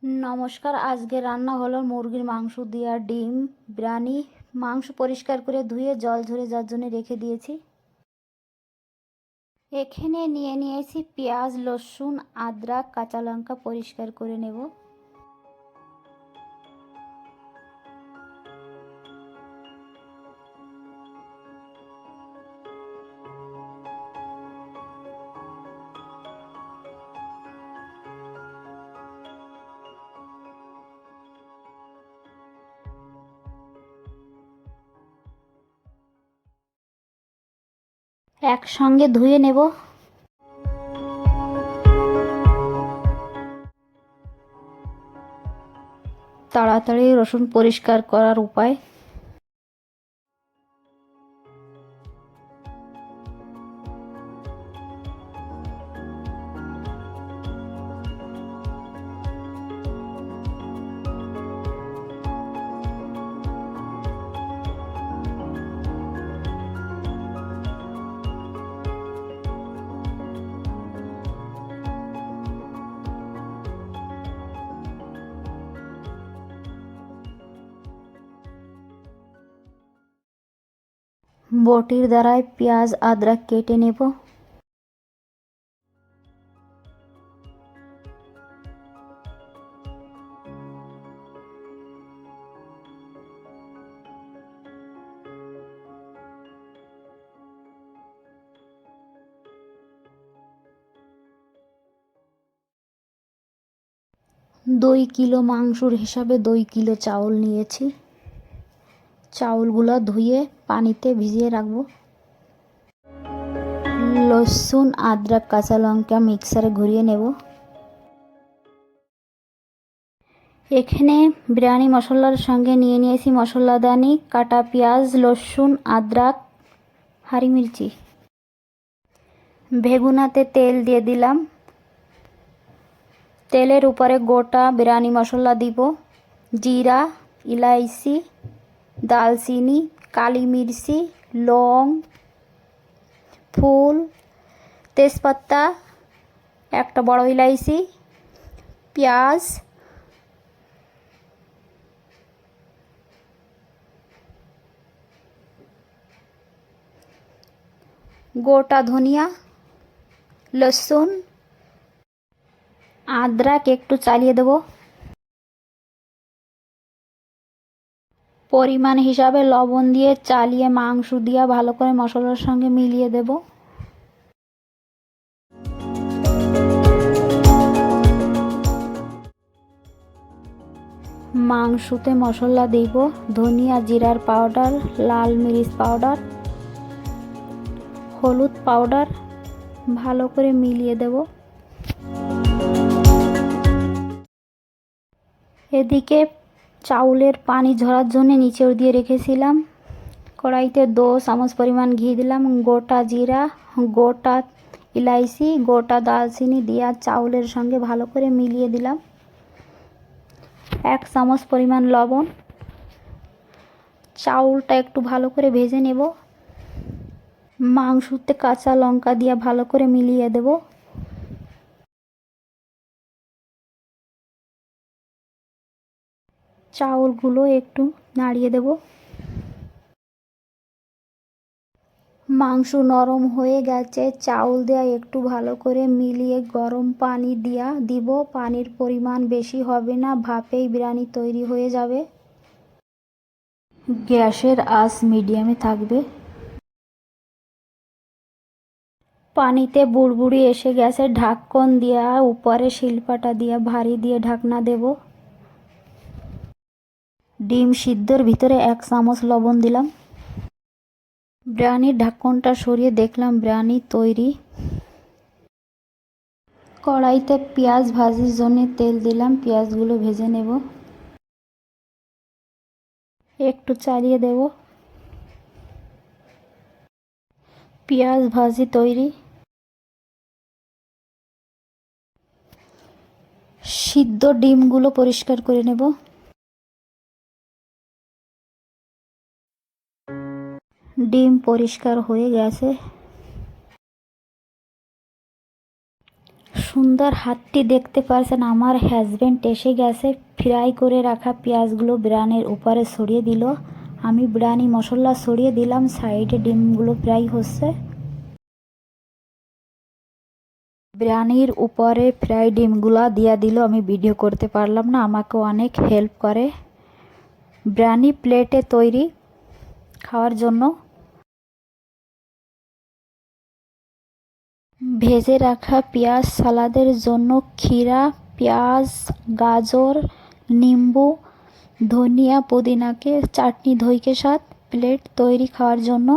নমস্কার, আজকে রান্না হলো মুরগির মাংস দিয়ে ডিম বিরিয়ানি। মাংস পরিষ্কার করে ধুয়ে জল ঝরে যাওয়ার জন্য রেখে দিয়েছি। এখানে নিয়ে নিয়েছি পেঁয়াজ, রসুন, আদরক, কাঁচা লঙ্কা পরিষ্কার করে নেব। একসঙ্গে ধুয়ে নেব। তাড়াতাড়ি রসুন পরিষ্কার করার উপায়। বটির দ্বারায় পেঁয়াজ আদরক কেটে নেব। দুই কিলো মাংসর হিসাবে 2 কিলো চাউল নিয়েছি। চাউলগুলো ধুয়ে পানিতে ভিজিয়ে রাখবো। রসুন, আদরক, কাঁচা লঙ্কা মিক্সারে ঘুরিয়ে নেব। এখানে বিরিয়ানি মশলার সঙ্গে নিয়ে নিয়েছি মশলাদানি, কাটা পেঁয়াজ, রসুন, আদরক, হারি মির্চি। বেগুনাতে তেল দিয়ে দিলাম। তেলের উপরে গোটা বিরিয়ানি মশলা দিব। জিরা, ইলাইচি, দালচিনি, কালি মির্চি, লং, ফুল, তেজপাতা, একটা বড় ইলাইচি, পেঁয়াজ, গোটা ধনিয়া, লসুন, আদরক একটু চালিয়ে দেব। পরিমাণ হিসাবে লবণ দিয়ে চালিয়ে মাংস দিয়ে ভালো করে মশলার সঙ্গে মিলিয়ে দেব। মাংসতে মশলা দিব ধনিয়া জিরার পাউডার, লাল মরিচ পাউডার, হলুদ পাউডার, ভালো করে মিলিয়ে দেব। এদিকে চাউলের পানি ঝরার জন্য নিচে দিয়ে রেখেছিলাম। কড়াইতে 2 চামচ পরিমাণ ঘি দিলাম। গোটা জিরা, গোটা ইলাইচি, গোটা দালচিনি দিয়ে চাউলের সঙ্গে ভালো করে মিলিয়ে দিলাম। 1 চামচ পরিমাণ লবণ। চাউলটা একটু ভালো করে ভেজে নেব। মাংসতে কাঁচা লঙ্কা দিয়ে ভালো করে মিলিয়ে দেব। চাউলগুলো একটু নাড়িয়ে দেব। মাংস নরম হয়ে গেছে, চাউল দেওয়া একটু ভালো করে মিলিয়ে গরম পানি দিব। পানির পরিমাণ বেশি হবে না, ভাপেই বিরিয়ানি তৈরি হয়ে যাবে। গ্যাসের আঁচ মিডিয়ামে থাকবে। পানিতে বুড়বুড়ি এসে গেছে, ঢাকন দিয়া উপরে শিলপাটা দিয়ে ভারী দিয়ে ঢাকনা দেব। ডিম সিদ্ধর ভিতরে 1 চামচ লবণ দিলাম। বিরিয়ানির ঢাকনটা সরিয়ে দেখলাম বিরিয়ানি তৈরি। কড়াইতে পেঁয়াজ ভাজির জন্য তেল দিলাম। পেঁয়াজগুলো ভেজে নেব। একটু চালিয়ে দেব। পেঁয়াজ ভাজি তৈরি। সিদ্ধ ডিমগুলো পরিষ্কার করে নেব। ডিম পরিষ্কার হয়ে গেছে। সুন্দর হাতটি দেখতে পারছেন। আমার হাজবেন্ড এসে গেছে, ফ্রাই করে রাখা পেঁয়াজগুলো বিরিয়ানির উপরে ছড়িয়ে দিল। আমি বিরিয়ানি মশলা ছড়িয়ে দিলাম, সাইডে ডিমগুলো ফ্রাই হচ্ছে। বিরিয়ানির উপরে ফ্রাই ডিমগুলো দিয়ে দিল। আমি ভিডিও করতে পারলাম না, আমাকে অনেক হেল্প করে। বিরিয়ানি প্লেটে তৈরি খাওয়ার জন্য। ভেজে রাখা পেঁয়াজ সালাদের জন্য ক্ষীরা, পেঁয়াজ, গাজর, নিম্বু, ধনিয়া, পুদিনাকে চাটনি ধইকে সাথ প্লেট তৈরি খাওয়ার জন্য।